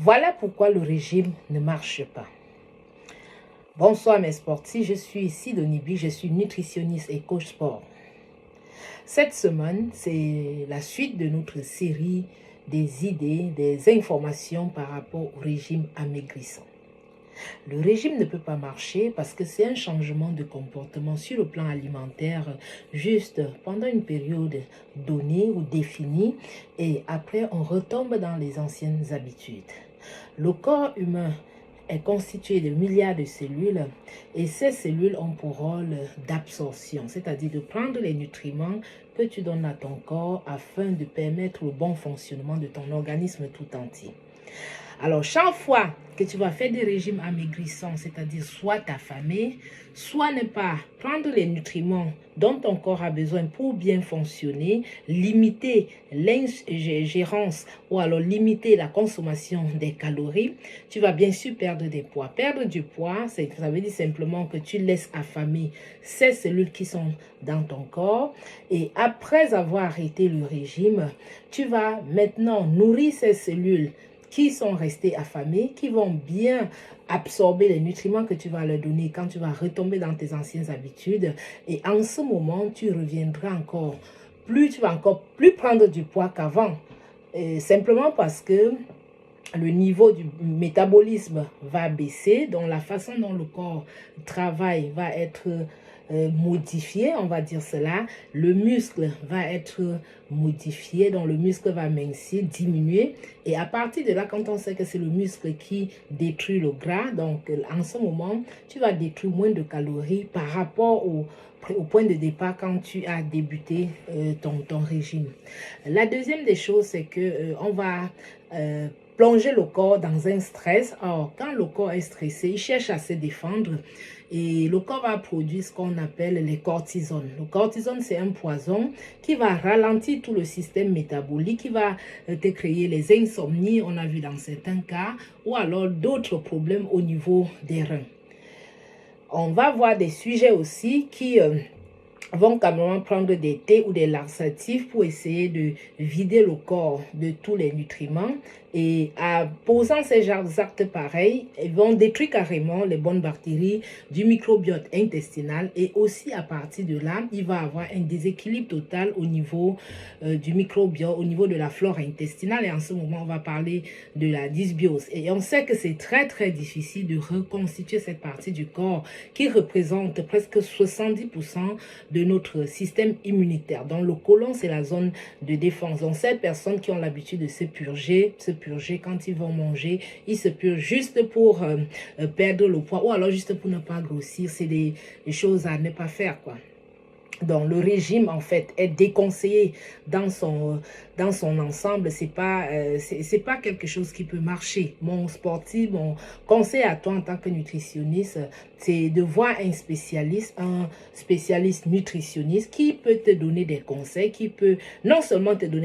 Voilà pourquoi le régime ne marche pas. Bonsoir mes sportifs, je suis ici Donibi, je suis nutritionniste et coach sport. Cette semaine, c'est la suite de notre série des idées, des informations par rapport au régime amaigrissant. Le régime ne peut pas marcher parce que c'est un changement de comportement sur le plan alimentaire juste pendant une période donnée ou définie et après on retombe dans les anciennes habitudes. Le corps humain est constitué de milliards de cellules et ces cellules ont pour rôle d'absorption, c'est-à-dire de prendre les nutriments que tu donnes à ton corps afin de permettre le bon fonctionnement de ton organisme tout entier. Alors, chaque fois que tu vas faire des régimes amaigrissants, c'est-à-dire soit t'affamer, soit ne pas prendre les nutriments dont ton corps a besoin pour bien fonctionner, limiter l'ingérence ou alors limiter la consommation des calories, tu vas bien sûr perdre des poids. Perdre du poids, ça veut dire simplement que tu laisses affamer ces cellules qui sont dans ton corps et après avoir arrêté le régime, tu vas maintenant nourrir ces cellules qui sont restés affamés, qui vont bien absorber les nutriments que tu vas leur donner quand tu vas retomber dans tes anciennes habitudes. Et en ce moment, tu reviendras tu vas encore plus prendre du poids qu'avant. Simplement parce que le niveau du métabolisme va baisser, donc la façon dont le corps travaille va être modifié, on va dire cela. Le muscle va être modifié, donc le muscle va mincir, diminuer. Et à partir de là, quand on sait que c'est le muscle qui détruit le gras, donc en ce moment, tu vas détruire moins de calories par rapport au point de départ quand tu as débuté ton régime. La deuxième des choses, c'est que on va plonger le corps dans un stress. Or, quand le corps est stressé, il cherche à se défendre et le corps va produire ce qu'on appelle les cortisones. Le cortisone, c'est un poison qui va ralentir tout le système métabolique, qui va te créer les insomnies, on a vu dans certains cas, ou alors d'autres problèmes au niveau des reins. On va voir des sujets aussi qui vont quand même prendre des thés ou des laxatifs pour essayer de vider le corps de tous les nutriments. Et en posant ces genres d'actes pareils, ils vont détruire carrément les bonnes bactéries du microbiote intestinal. Et aussi à partir de là, il va avoir un déséquilibre total au niveau du microbiote, au niveau de la flore intestinale. Et en ce moment, on va parler de la dysbiose. Et on sait que c'est très très difficile de reconstituer cette partie du corps qui représente presque 70% de notre système immunitaire. Donc le côlon, c'est la zone de défense. Donc ces personnes qui ont l'habitude de se purger quand ils vont manger, ils se purgent juste pour perdre le poids ou alors juste pour ne pas grossir. C'est des choses à ne pas faire, quoi. Donc le régime en fait est déconseillé dans son ensemble. C'est pas quelque chose qui peut marcher. Mon conseil à toi en tant que nutritionniste, c'est de voir un spécialiste nutritionniste qui peut te donner des conseils, qui peut non seulement te donner